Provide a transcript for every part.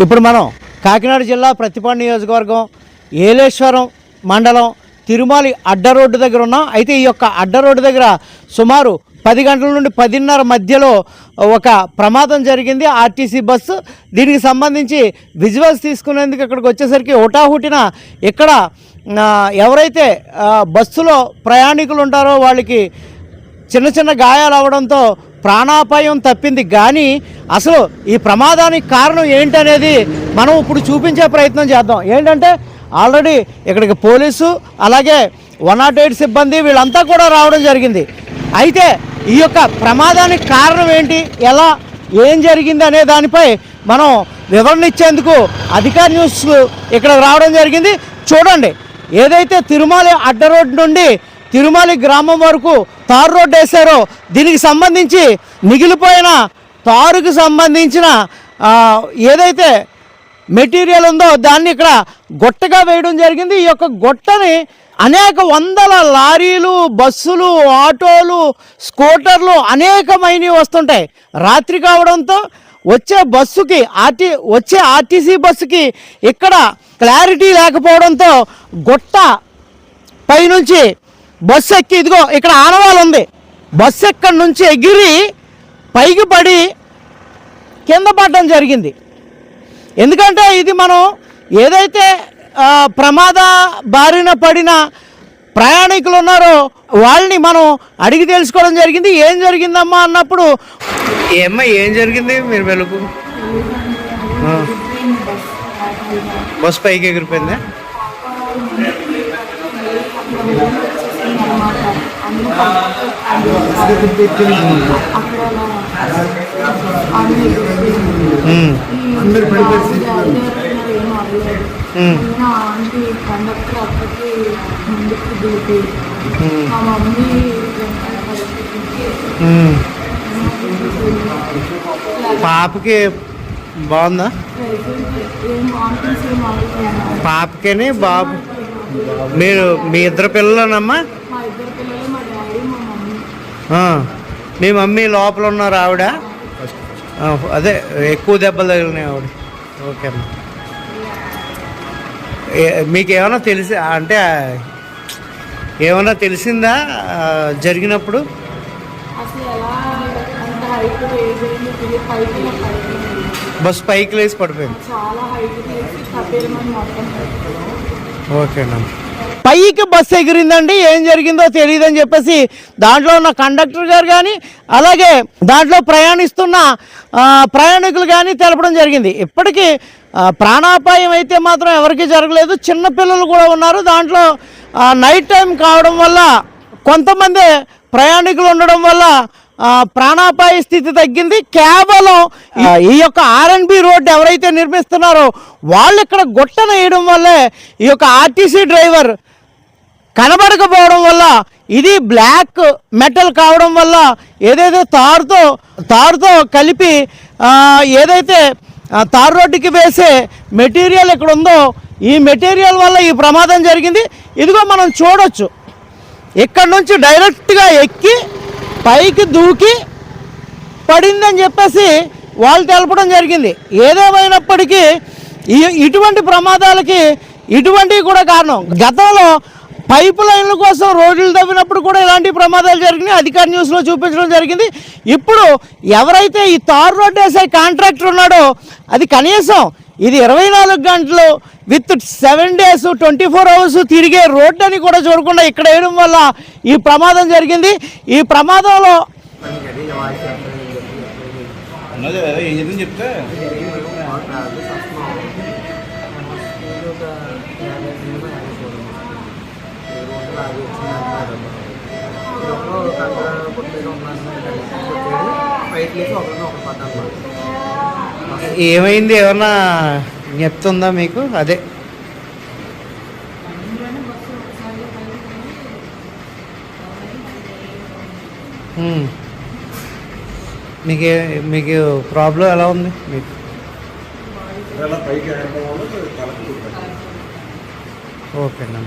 ఇప్పుడు మనం కాకినాడ జిల్లా ప్రతిపాడు నియోజకవర్గం ఏలేశ్వరం మండలం తిరుమల అడ్డ రోడ్డు దగ్గర ఉన్నాం. అయితే ఈ యొక్క అడ్డ రోడ్డు దగ్గర సుమారు 10 గంటల నుండి 10:30 మధ్యలో ఒక ప్రమాదం జరిగింది. ఆర్టీసీ బస్సు దీనికి సంబంధించి విజువల్స్ తీసుకునేందుకు ఇక్కడికి వచ్చేసరికి హుటాహుటిన ఇక్కడ ఎవరైతే బస్సులో ప్రయాణికులు ఉంటారో వాళ్ళకి చిన్న చిన్న గాయాలు అవడంతో ప్రాణాపాయం తప్పింది. కానీ అసలు ఈ ప్రమాదానికి కారణం ఏంటనేది మనం ఇప్పుడు చూపించే ప్రయత్నం చేద్దాం. ఏంటంటే ఆల్రెడీ ఇక్కడికి పోలీసు అలాగే 108 సిబ్బంది వీళ్ళంతా కూడా రావడం జరిగింది. అయితే ఈ యొక్క ప్రమాదానికి కారణం ఏంటి, ఎలా ఏం జరిగింది అనే దానిపై మనం వివరణ ఇచ్చేందుకు అధికార న్యూస్ ఇక్కడ రావడం జరిగింది. చూడండి, ఏదైతే తిరుమల అడ్డ రోడ్డు నుండి తిరుమల గ్రామం వరకు తారు రోడ్డు వేశారో దీనికి సంబంధించి మిగిలిపోయిన తారుకు సంబంధించిన ఏదైతే మెటీరియల్ ఉందో దాన్ని ఇక్కడ గొట్టగా వేయడం జరిగింది. ఈ యొక్క గొట్టని అనేక వందల లారీలు, బస్సులు, ఆటోలు, స్కూటర్లు అనేకమైనవి వస్తుంటాయి. రాత్రి కావడంతో వచ్చే ఆర్టీసీ బస్సుకి ఇక్కడ క్లారిటీ లేకపోవడంతో గొట్ట పైనుంచి బస్సు ఎక్కి ఇదిగో ఇక్కడ ఆనవాళ్ళు ఉంది, బస్సు ఎక్కడి నుంచి ఎగిరి పైకి పడి కింద పడడం జరిగింది. ఎందుకంటే ఇది మనం ఏదైతే ప్రమాద బారిన పడిన ప్రయాణికులు ఉన్నారో వాళ్ళని మనం అడిగి తెలుసుకోవడం జరిగింది. ఏం జరిగిందమ్మా అన్నప్పుడు ఏమ్మా ఏం జరిగింది, మీరు వెలుగు బస్ పైకి ఎగిరిపోయిందా? పాపకి బాగుందా? పాపకేని బాబు మీరు మీ ఇద్దరు పిల్లలనమ్మా? మీ మమ్మీ లోపల ఉన్నారు ఆవిడ? అదే ఎక్కువ దెబ్బలు తగిలినాయి ఆవిడ. ఓకే అమ్మా. మీకు ఏమైనా అంటే ఏమైనా తెలిసిందా జరిగినప్పుడు? బస్ పైకి లేసి పడిపోయింది. ఓకేనా. పైకి బస్సు ఎగిరిందండి, ఏం జరిగిందో తెలియదని చెప్పేసి దాంట్లో ఉన్న కండక్టర్ గారు కానీ అలాగే దాంట్లో ప్రయాణిస్తున్న ప్రయాణికులు కానీ తెలపడం జరిగింది. ఇప్పటికీ ప్రాణాపాయం అయితే మాత్రం ఎవరికి జరగలేదు. చిన్నపిల్లలు కూడా ఉన్నారు. దాంట్లో నైట్ టైం కావడం వల్ల కొంతమంది ప్రయాణికులు ఉండడం వల్ల ప్రాణాపాయ స్థితి తగ్గింది. కేవలం ఈ యొక్క R&B రోడ్డు ఎవరైతే నిర్మిస్తున్నారో వాళ్ళు ఇక్కడ గుట్టన వేయడం వల్లే ఈ యొక్క ఆర్టీసీ డ్రైవర్ కనబడకపోవడం వల్ల, ఇది బ్లాక్ మెటల్ కావడం వల్ల ఏదైతే తారుతో కలిపి ఏదైతే తారు రోడ్డుకి వేసే మెటీరియల్ ఇక్కడ ఉందో ఈ మెటీరియల్ వల్ల ఈ ప్రమాదం జరిగింది. ఇదిగో మనం చూడొచ్చు, ఇక్కడ నుంచి డైరెక్ట్గా ఎక్కి పైకి దూకి పడిందని చెప్పేసి వాళ్ళు తెలపడం జరిగింది. ఏదేమైనప్పటికీ ఇటువంటి ప్రమాదాలకి ఇటువంటివి కూడా కారణం. గతంలో పైపు లైన్ల కోసం రోడ్లు తవ్వినప్పుడు కూడా ఇలాంటి ప్రమాదాలు జరిగినాయి. అధికార న్యూస్లో చూపించడం జరిగింది. ఇప్పుడు ఎవరైతే ఈ తారు రోడ్డు వేసే కాంట్రాక్టర్ ఉన్నాడో అది కనీసం ఇది 24 గంటలు విత్ 7 days 24 hours తిరిగే రోడ్డు అని కూడా చూడకుండా ఇక్కడ వేయడం వల్ల ఈ ప్రమాదం జరిగింది. ఈ ప్రమాదంలో ఏమైంది, ఏమన్నా చెప్తుందా మీకు? అదే మీకు ప్రాబ్లం ఎలా ఉంది మీకు? ఓకేనా.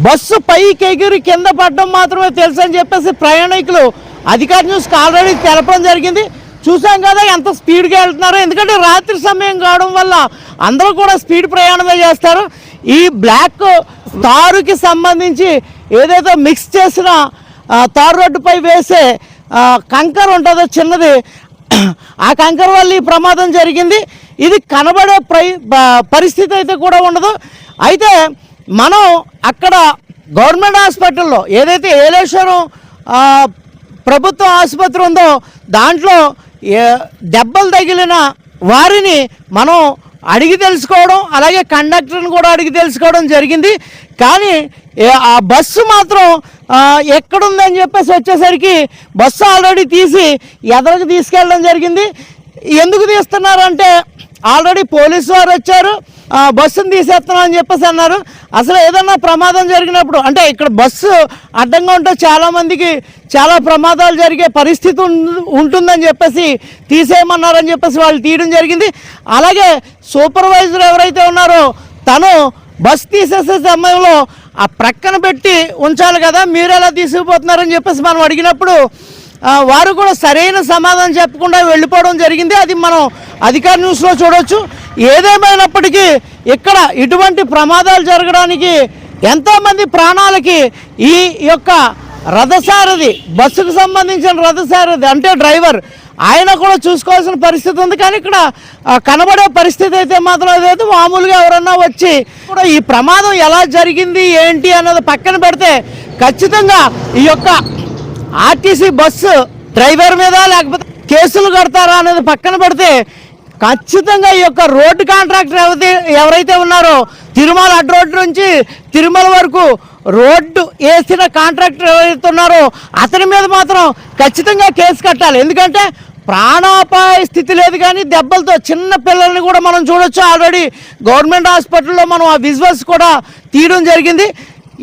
బస్సు పైకి ఎగిరి కింద పడడం మాత్రమే తెలుసు అని చెప్పేసి ప్రయాణికులు అధికార న్యూస్కి ఆల్రెడీ తెలపడం జరిగింది. చూసాం కదా ఎంత స్పీడ్గా వెళ్తున్నారో. ఎందుకంటే రాత్రి సమయం కావడం వల్ల అందరూ కూడా స్పీడ్ ప్రయాణమే చేస్తారు. ఈ బ్లాక్ తారుకి సంబంధించి ఏదైతే మిక్స్ చేసిన తారు రోడ్డుపై వేసే కంకర ఉంటుందో చిన్నది, ఆ కంకర వల్ల ఈ ప్రమాదం జరిగింది. ఇది కనబడే పరిస్థితి అయితే కూడా ఉండదు. అయితే మనం అక్కడ గవర్నమెంట్ హాస్పిటల్లో ఏదైతే ఏలేశ్వరం ప్రభుత్వ ఆసుపత్రి ఉందో దాంట్లో దెబ్బలు తగిలిన వారిని మనం అడిగి తెలుసుకోవడం, అలాగే కండక్టర్ని కూడా అడిగి తెలుసుకోవడం జరిగింది. కానీ ఆ బస్సు మాత్రం ఎక్కడుందని చెప్పేసి వచ్చేసరికి బస్సు ఆల్రెడీ తీసి ఎదరికి తీసుకెళ్ళడం జరిగింది. ఎందుకు తీస్తున్నారంటే ఆల్రెడీ పోలీసు వారు వచ్చారు, బస్సును తీసేస్తున్నాం అని చెప్పేసి అన్నారు. అసలు ఏదన్నా ప్రమాదం జరిగినప్పుడు అంటే ఇక్కడ బస్సు అడ్డంగా ఉంటే చాలామందికి చాలా ప్రమాదాలు జరిగే పరిస్థితి ఉంటుందని చెప్పేసి తీసేయమన్నారని చెప్పేసి వాళ్ళు తీయడం జరిగింది. అలాగే సూపర్వైజర్ ఎవరైతే ఉన్నారో తను బస్సు తీసేసే సమయంలో ఆ ప్రక్కన పెట్టి ఉంచాలి కదా, మీరు ఎలా తీసుకుపోతున్నారని చెప్పేసి మనం అడిగినప్పుడు వారు కూడా సరైన సమాధానం చెప్పకుండా వెళ్ళిపోవడం జరిగింది. అది మనం అధికార న్యూస్లో చూడవచ్చు. ఏదేమైనప్పటికీ ఇక్కడ ఇటువంటి ప్రమాదాలు జరగడానికి ఎంతోమంది ప్రాణాలకి ఈ యొక్క రథసారథి, బస్సుకు సంబంధించిన రథసారథి అంటే డ్రైవర్, ఆయన కూడా చూసుకోవాల్సిన పరిస్థితి ఉంది. కానీ ఇక్కడ కనబడే పరిస్థితి అయితే మాత్రం అదైతే మామూలుగా ఎవరన్నా వచ్చి కూడా ఈ ప్రమాదం ఎలా జరిగింది ఏంటి అన్నది పక్కన పెడితే ఖచ్చితంగా ఈ యొక్క ఆర్టీసీ బస్సు డ్రైవర్ మీద లేకపోతే కేసులు కడతారా అనేది పక్కన పెడితే ఖచ్చితంగా ఈ యొక్క రోడ్డు కాంట్రాక్టర్ ఎవరైతే ఉన్నారో తిరుమల అడ్డు రోడ్డు నుంచి తిరుమల వరకు రోడ్డు వేసిన కాంట్రాక్టర్ ఎవరైతే ఉన్నారో అతని మీద మాత్రం ఖచ్చితంగా కేసు కట్టాలి. ఎందుకంటే ప్రాణాపాయ స్థితి లేదు, కానీ దెబ్బలతో చిన్న పిల్లల్ని కూడా మనం చూడొచ్చు. ఆల్రెడీ గవర్నమెంట్ హాస్పిటల్లో మనం ఆ విజువల్స్ కూడా తీయడం జరిగింది.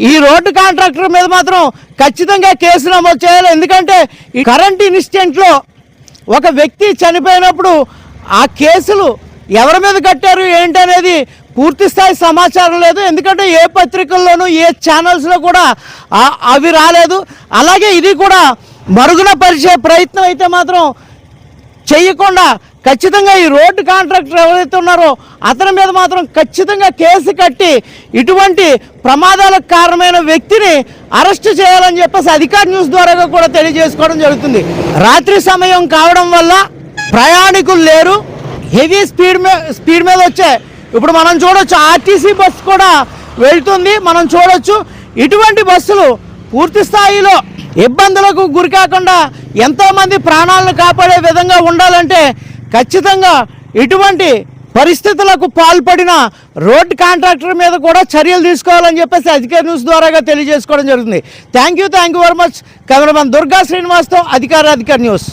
ఈ రోడ్డు కాంట్రాక్టర్ మీద మాత్రం ఖచ్చితంగా కేసు నమోదు చేయాలి. ఎందుకంటే ఈ కరెంట్ ఇన్సిడెంట్లో ఒక వ్యక్తి చనిపోయినప్పుడు ఆ కేసులు ఎవరి మీద కట్టారు ఏంటి అనేది పూర్తి స్థాయి సమాచారం లేదు. ఎందుకంటే ఏ పత్రికల్లోనూ ఏ ఛానల్స్లో కూడా అవి రాలేదు. అలాగే ఇది కూడా మరుగున పరిచే ప్రయత్నం అయితే మాత్రం చేయకుండా ఖచ్చితంగా ఈ రోడ్డు కాంట్రాక్టర్ ఎవరైతే ఉన్నారో అతని మీద మాత్రం ఖచ్చితంగా కేసు కట్టి ఇటువంటి ప్రమాదాలకు కారణమైన వ్యక్తిని అరెస్ట్ చేయాలని చెప్పేసి అధికార న్యూస్ ద్వారా కూడా తెలియజేసుకోవడం జరుగుతుంది. రాత్రి సమయం కావడం వల్ల ప్రయాణికులు లేరు, హెవీ స్పీడ్ మీద వచ్చే ఇప్పుడు మనం చూడొచ్చు ఆర్టీసీ బస్సు కూడా వెళ్తుంది, మనం చూడొచ్చు. ఇటువంటి బస్సులు పూర్తి స్థాయిలో ఇబ్బందులకు గురి కాకుండా ఎంతోమంది ప్రాణాలను కాపాడే విధంగా ఉండాలంటే ఖచ్చితంగా ఇటువంటి పరిస్థితులకు పాల్పడిన రోడ్ కాంట్రాక్టర్ మీద కూడా చర్యలు తీసుకోవాలని చెప్పేసి అధికార న్యూస్ ద్వారా తెలియజేసుకోవడం జరుగుతుంది. Thank you very much. Cameraman Durga శ్రీనివాస్తో అధికార న్యూస్.